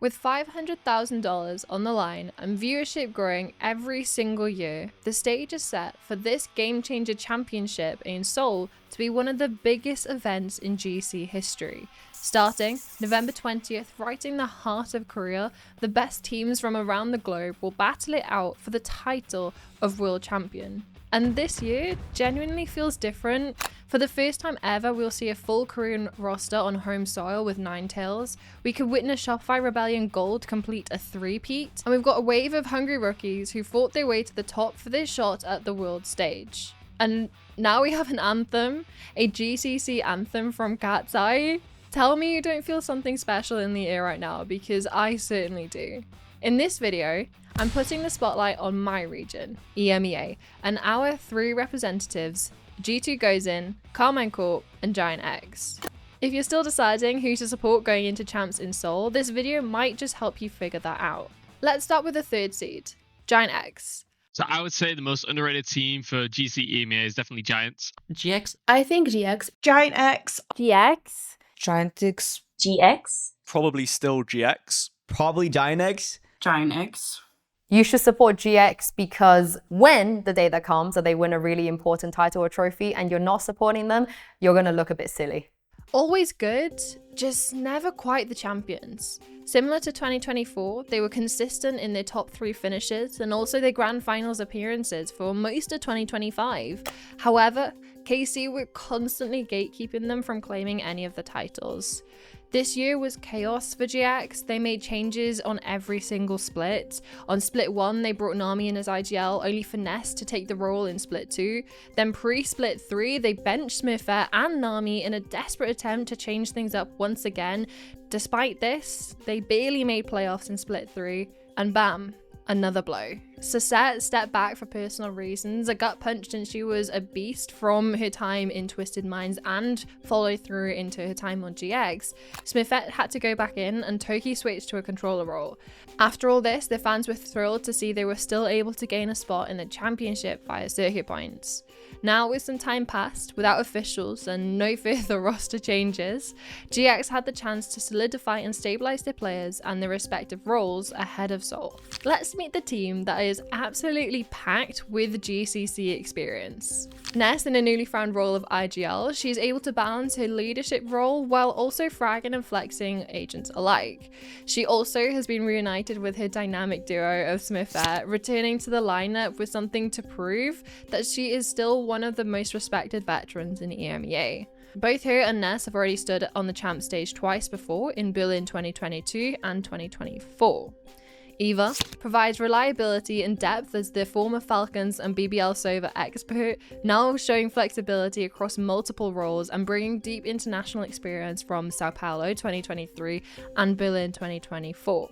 With $500,000 on the line and viewership growing every single year, the stage is set for this Game Changer Championship in Seoul to be one of the biggest events in GC history. Starting November 20th, right in the heart of Korea, the best teams from around the globe will battle it out for the title of World Champion. And this year genuinely feels different. For the first time ever, we'll see a full Korean roster on home soil with Ninetales. We could witness Shopify Rebellion Gold complete a three-peat. And we've got a wave of hungry rookies who fought their way to the top for their shot at the world stage. And now we have an anthem, a GCC anthem from Cat's Eye. Tell me you don't feel something special in the air right now, because I certainly do. In this video, I'm putting the spotlight on my region, EMEA, and our three representatives, G2 Gozen, Karmine Corp, and GiantX. If you're still deciding who to support going into champs in Seoul, this video might just help you figure that out. Let's start with the third seed, GiantX. So I would say the most underrated team for GC EMEA is definitely Giants. GX. I think GX. GiantX. GX. GiantX. GX. Probably still GX. Probably GiantX. GiantX. You should support GX because when the day that comes that they win a really important title or trophy and you're not supporting them, you're going to look a bit silly. Always good, just never quite the champions. Similar to 2024, they were consistent in their top 3 finishes and also their grand finals appearances for most of 2025. However, KC were constantly gatekeeping them from claiming any of the titles. This year was chaos for GX. They made changes on every single split. On split 1, they brought Nami in as IGL, only for Ness to take the role in split 2. Then pre-split 3, they benched Smurfette and Nami in a desperate attempt to change things up once again. Despite this, they barely made playoffs in split 3, and bam, another blow. Sasette stepped back for personal reasons, a gut punch since she was a beast from her time in Twisted Minds and followed through into her time on GX. Smurfette had to go back in and Toki switched to a controller role. After all this, the fans were thrilled to see they were still able to gain a spot in the championship via circuit points. Now, with some time passed, without officials and no further roster changes, GX had the chance to solidify and stabilize their players and their respective roles ahead of Seoul. Let's meet the team that is absolutely packed with GCC experience. Ness, in a newly found role of IGL, she's able to balance her leadership role while also fragging and flexing agents alike. She also has been reunited with her dynamic duo of Smurfette, returning to the lineup with something to prove that she is still one of the most respected veterans in EMEA. Both her and Ness have already stood on the champ stage twice before, in Berlin 2022 and 2024. Eva provides reliability and depth as the former Falcons and BBL Sova expert, now showing flexibility across multiple roles and bringing deep international experience from Sao Paulo 2023 and Berlin 2024.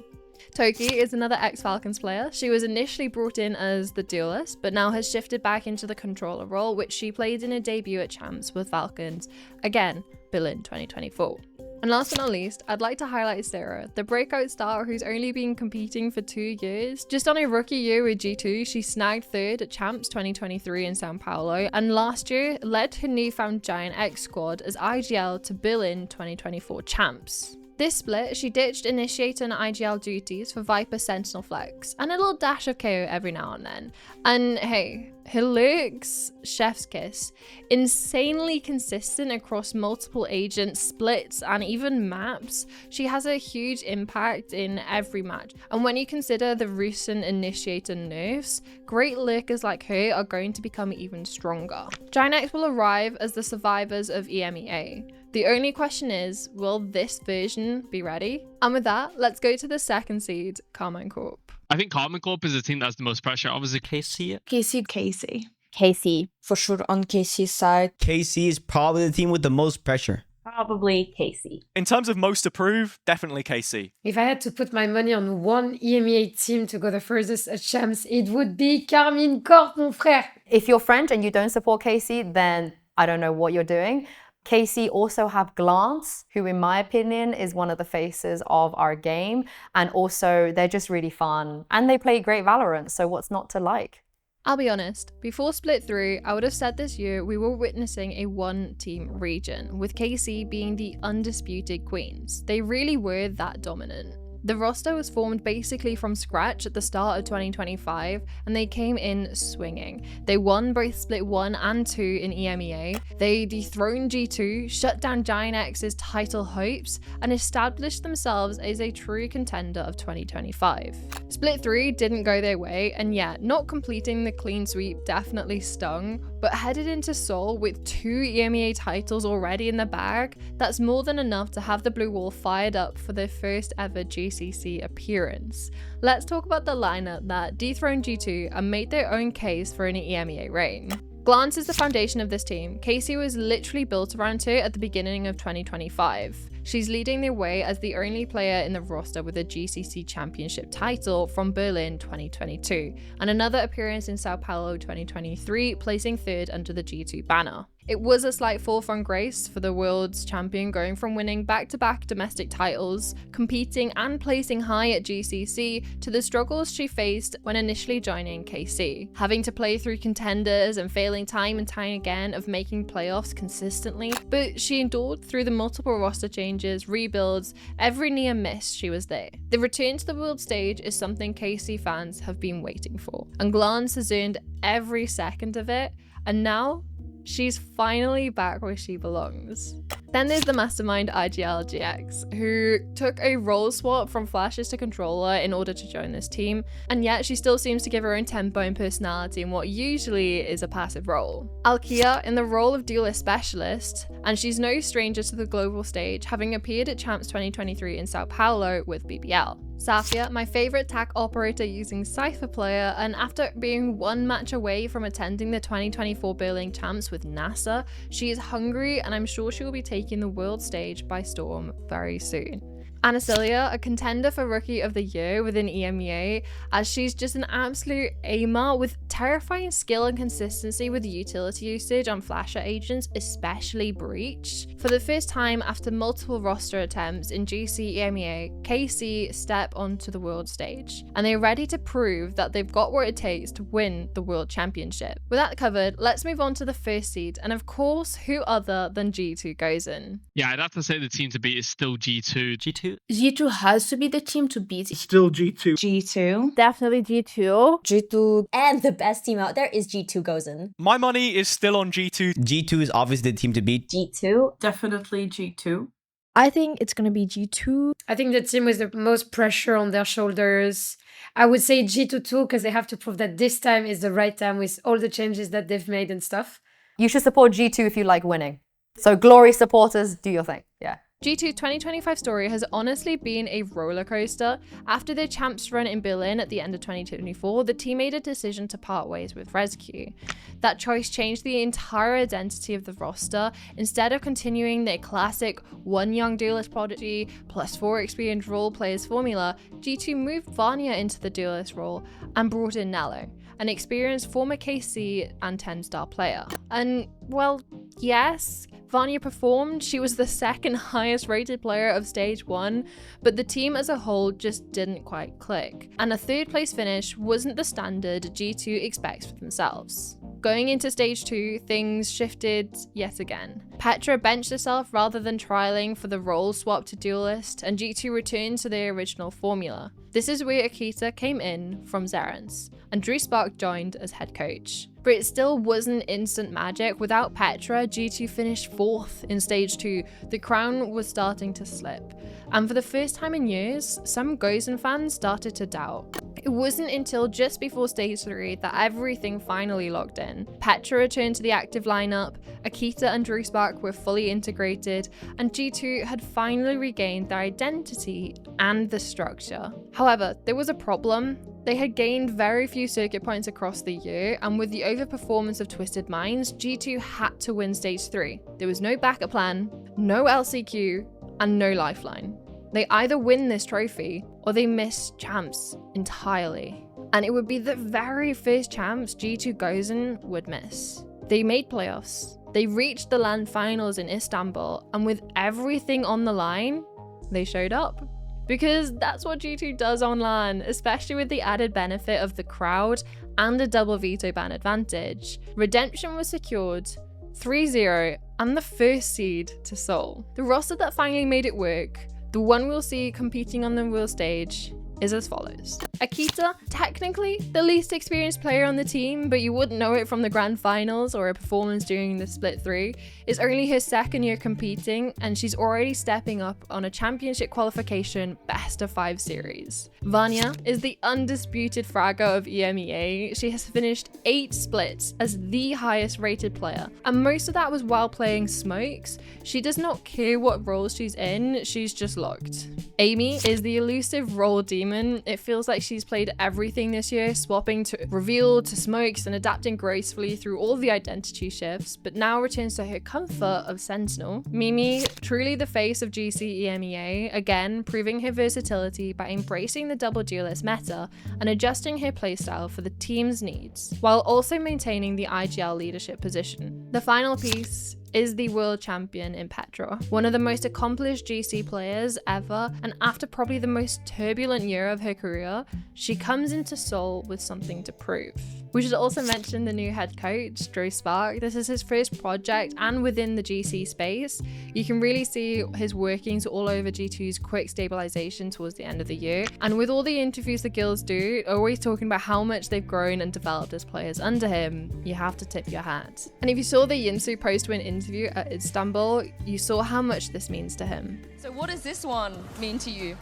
Toki is another ex-Falcons player. She was initially brought in as the duelist, but now has shifted back into the controller role, which she played in her debut at Champs with Falcons, again, Berlin 2024. And last but not least, I'd like to highlight Sarah, the breakout star who's only been competing for 2 years. Just on her rookie year with G2, she snagged 3rd at Champs 2023 in Sao Paulo, and last year led her newfound GiantX squad as IGL to Berlin 2024 Champs. This split, she ditched Initiator and IGL duties for Viper Sentinel Flex, and a little dash of KO every now and then. And hey, her looks, chef's kiss, insanely consistent across multiple agents, splits, and even maps. She has a huge impact in every match, and when you consider the recent Initiator nerfs, great lurkers like her are going to become even stronger. GiantX will arrive as the survivors of EMEA. The only question is, will this version be ready? And with that, let's go to the second seed, Karmine Corp. I think Karmine Corp is the team that has the most pressure. Obviously, KC. KC. KC. For sure on KC's side. KC is probably the team with the most pressure. Probably KC. In terms of most to prove, definitely KC. If I had to put my money on one EMEA team to go the furthest at champs, it would be Karmine Corp, mon frère. If you're French and you don't support KC, then I don't know what you're doing. KC also have Glance, who in my opinion is one of the faces of our game. And also they're just really fun and they play great Valorant. So what's not to like? I'll be honest, before split 3, I would have said this year we were witnessing a one-team region, with KC being the undisputed queens. They really were that dominant. The roster was formed basically from scratch at the start of 2025, and they came in swinging. They won both Split 1 and 2 in EMEA. They dethroned G2, shut down GiantX's title hopes, and established themselves as a true contender of 2025. Split 3 didn't go their way, and yeah, not completing the clean sweep definitely stung, but headed into Seoul with 2 EMEA titles already in the bag, that's more than enough to have the Blue Wall fired up for their first ever GCC appearance. Let's talk about the lineup that dethroned G2 and made their own case for an EMEA reign. Glance is the foundation of this team. Casey was literally built around her at the beginning of 2025. She's leading the way as the only player in the roster with a GCC Championship title from Berlin 2022, and another appearance in Sao Paulo 2023, placing 3rd under the G2 banner. It was a slight fall from grace for the world's champion, going from winning back-to-back domestic titles, competing and placing high at GCC, to the struggles she faced when initially joining KC, having to play through contenders and failing time and time again of making playoffs consistently. But she endured through the multiple roster changes, rebuilds, every near miss, she was there. The return to the world stage is something KC fans have been waiting for, and Glance has earned every second of it, and now she's finally back where she belongs. Then there's the mastermind GiantX, who took a role swap from flashes to controller in order to join this team, and yet she still seems to give her own tempo and personality in what usually is a passive role. Alkia in the role of duelist specialist, and she's no stranger to the global stage, having appeared at Champs 2023 in Sao Paulo with BBL. Safia, my favorite TAC operator using Cypher player, and after being 1 match away from attending the 2024 Berlin Champs with NASA, she is hungry, and I'm sure she will be taking the world stage by storm very soon. Anacelia, a contender for Rookie of the Year within EMEA, as she's just an absolute aimer with terrifying skill and consistency with utility usage on flasher agents, especially Breach. For the first time after multiple roster attempts in GC EMEA, KC step onto the world stage, and they're ready to prove that they've got what it takes to win the World Championship. With that covered, let's move on to the first seed, and of course, who other than G2 Gozen? Yeah, I'd have to say the team to beat is still G2. G2 has to be the team to beat. Still G2. G2. Definitely G2. G2. And the best team out there is G2 Gozen. My money is still on G2. G2 is obviously the team to beat. G2. Definitely G2. I think it's gonna be G2. I think the team with the most pressure on their shoulders. I would say G2 too, because they have to prove that this time is the right time with all the changes that they've made and stuff. You should support G2 if you like winning. So Glory supporters, do your thing. Yeah. G2 2025 story has honestly been a roller coaster. After their champs run in Berlin at the end of 2024, the team made a decision to part ways with ResQ. That choice changed the entire identity of the roster. Instead of continuing their classic 1 young duelist prodigy plus 4 experienced role players formula, G2 moved Vanya into the duelist role and brought in Nello, an experienced former KC and 10-star player. And, well, yes, Vanya performed. She was the 2nd highest rated player of stage 1, but the team as a whole just didn't quite click. And a 3rd place finish wasn't the standard G2 expects for themselves. Going into stage 2, things shifted yet again. Petra benched herself rather than trialing for the role swap to duelist, and G2 returned to their original formula. This is where Akita came in from Zerens, and Drew Spark joined as head coach. But it still wasn't instant magic. Without Petra, G2 finished 4th in stage 2. The crown was starting to slip. And for the first time in years, some Gozen fans started to doubt. It wasn't until just before stage 3 that everything finally locked in. Petra returned to the active lineup, Akita and Drew Spark were fully integrated, and G2 had finally regained their identity and the structure. However, there was a problem. They had gained very few circuit points across the year, and with the overperformance of Twisted Minds, G2 had to win stage 3. There was no backup plan, no LCQ, and no lifeline. They either win this trophy or they miss champs entirely. And it would be the very first champs G2 Gozen would miss. They made playoffs. They reached the LAN finals in Istanbul, and with everything on the line, they showed up. Because that's what G2 does on LAN, especially with the added benefit of the crowd and a double veto ban advantage. Redemption was secured, 3-0, and the first seed to Seoul. The roster that finally made it work, The one we'll see competing on the world stage is as follows. Akita, technically the least experienced player on the team, but you wouldn't know it from the grand finals or a performance during the split 3, is only her second year competing, and she's already stepping up on a championship qualification best of 5 series. Vanya is the undisputed fragger of EMEA. She has finished 8 splits as the highest rated player, and most of that was while playing smokes. She does not care what roles she's in, she's just locked. Amy is the elusive role demon. It feels like she's played everything this year, swapping to reveal to smokes and adapting gracefully through all the identity shifts, but now returns to her comfort of Sentinel. Mimi, truly the face of GC EMEA, again proving her versatility by embracing the double duelist meta and adjusting her playstyle for the team's needs, while also maintaining the IGL leadership position. The final piece is the world champion in Petra, one of the most accomplished GC players ever, and after probably the most turbulent year of her career, she comes into Seoul with something to prove. We should also mention the new head coach, Drew Spark. This is his first project, and within the GC space, you can really see his workings all over G2's quick stabilization towards the end of the year. And with all the interviews the girls do, always talking about how much they've grown and developed as players under him, you have to tip your hat. And if you saw the Yinsu post-win interview at Istanbul, you saw how much this means to him. So what does this one mean to you?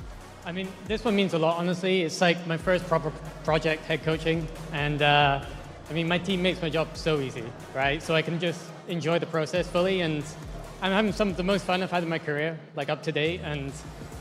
I mean, this one means a lot, honestly. It's like my first proper project, head coaching. And I mean, my team makes my job so easy, right? So I can just enjoy the process fully. And I'm having some of the most fun I've had in my career, like up to date. And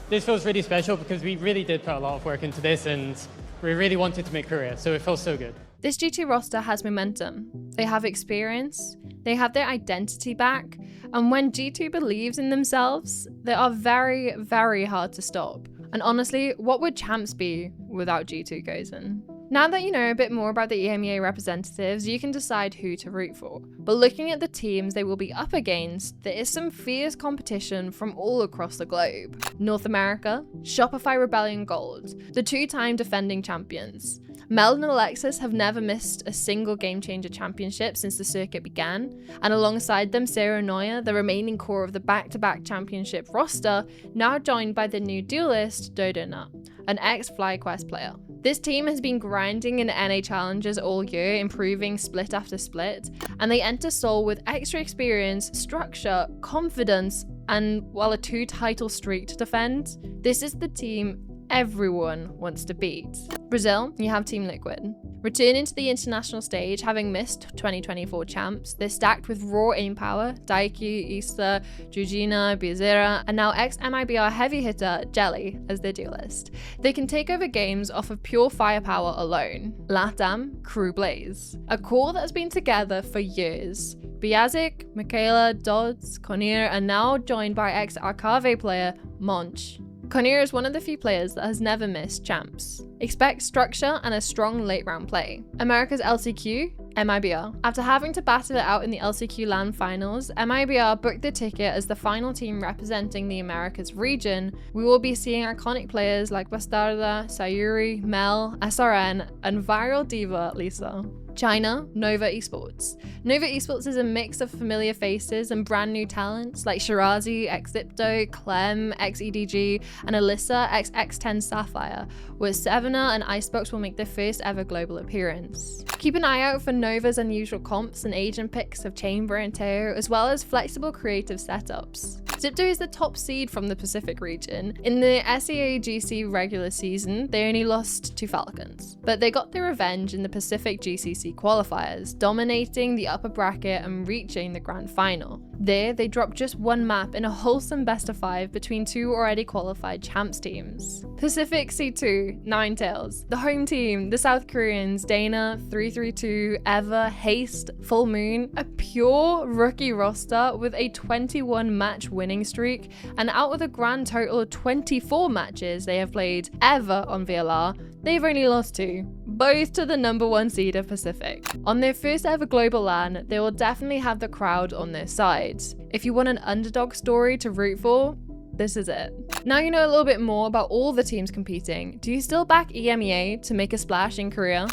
this feels really special because we really did put a lot of work into this and we really wanted to make career. So it feels so good. This G2 roster has momentum. They have experience, they have their identity back, and when G2 believes in themselves, they are very, very hard to stop. And honestly, what would champs be without G2 Gozen? Now that you know a bit more about the EMEA representatives, you can decide who to root for. But looking at the teams they will be up against, there is some fierce competition from all across the globe. North America, Shopify Rebellion Gold, the 2-time defending champions. Mel and Alexis have never missed a single Game Changer Championship since the circuit began, and alongside them Sarah Neuer, the remaining core of the back-to-back championship roster, now joined by the new duelist Dodona, an ex-FlyQuest player. This team has been grinding in NA challenges all year, improving split after split, and they enter Seoul with extra experience, structure, confidence, and while a 2-title streak to defend, this is the team everyone wants to beat. Brazil, you have Team Liquid. Returning to the international stage, having missed 2024 champs, they're stacked with raw aim power, Daiki, Ista, Jujina, Bizera, and now ex-MIBR heavy hitter Jelly as their duelist. They can take over games off of pure firepower alone. Latam, Crew Blaze. A core that's been together for years. Biazic, Michaela, Dodds, Konir, and now joined by ex-Arcave player Monch. Konir is one of the few players that has never missed champs. Expect structure and a strong late round play. America's LCQ, MIBR. After having to battle it out in the LCQ LAN finals, MIBR booked the ticket as the final team representing the Americas region. We will be seeing iconic players like Bastarda, Sayuri, Mel, SRN, and viral diva Lisa. China, Nova Esports. Nova Esports is a mix of familiar faces and brand new talents like Shirazi, ex-Zipto, Clem, ex-EDG, and Alyssa, ex-X10 Sapphire, where Sevena and Icebox will make their first ever global appearance. Keep an eye out for Nova's unusual comps and agent picks of Chamber and Teo, as well as flexible creative setups. Zipto is the top seed from the Pacific region. In the SEA GC regular season, they only lost to Falcons, but they got their revenge in the Pacific GCC qualifiers, dominating the upper bracket and reaching the grand final. There, they dropped just one map in a wholesome best of 5 between 2 already qualified champs teams. Pacific C2, Ninetales. The home team, the South Koreans, Dana, 332, Eva, Haste, Full Moon, a pure rookie roster with a 21 match winning streak, and out of a grand total of 24 matches they have played ever on VLR, they've only lost 2, both to the #1 seed of Pacific. On their first ever global LAN, they will definitely have the crowd on their side. If you want an underdog story to root for, this is it. Now you know a little bit more about all the teams competing. Do you still back EMEA to make a splash in Korea?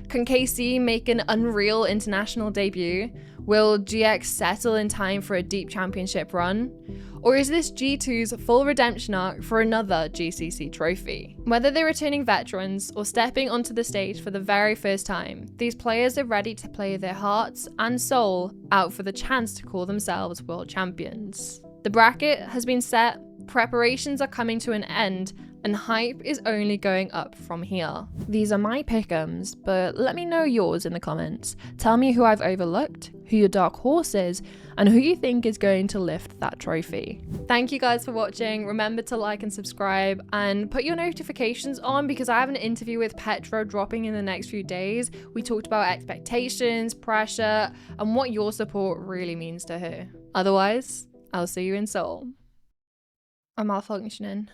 Can KC make an unreal international debut? Will GX settle in time for a deep championship run? Or is this G2's full redemption arc for another GCC trophy? Whether they're returning veterans or stepping onto the stage for the very first time, these players are ready to play their hearts and soul out for the chance to call themselves world champions. The bracket has been set, preparations are coming to an end, and hype is only going up from here. These are my pick'ems, but let me know yours in the comments. Tell me who I've overlooked, who your dark horse is, and who you think is going to lift that trophy. Thank you guys for watching. Remember to like and subscribe and put your notifications on because I have an interview with Petra dropping in the next few days. We talked about expectations, pressure, and what your support really means to her. Otherwise, I'll see you in Seoul. I'm malfunctioning.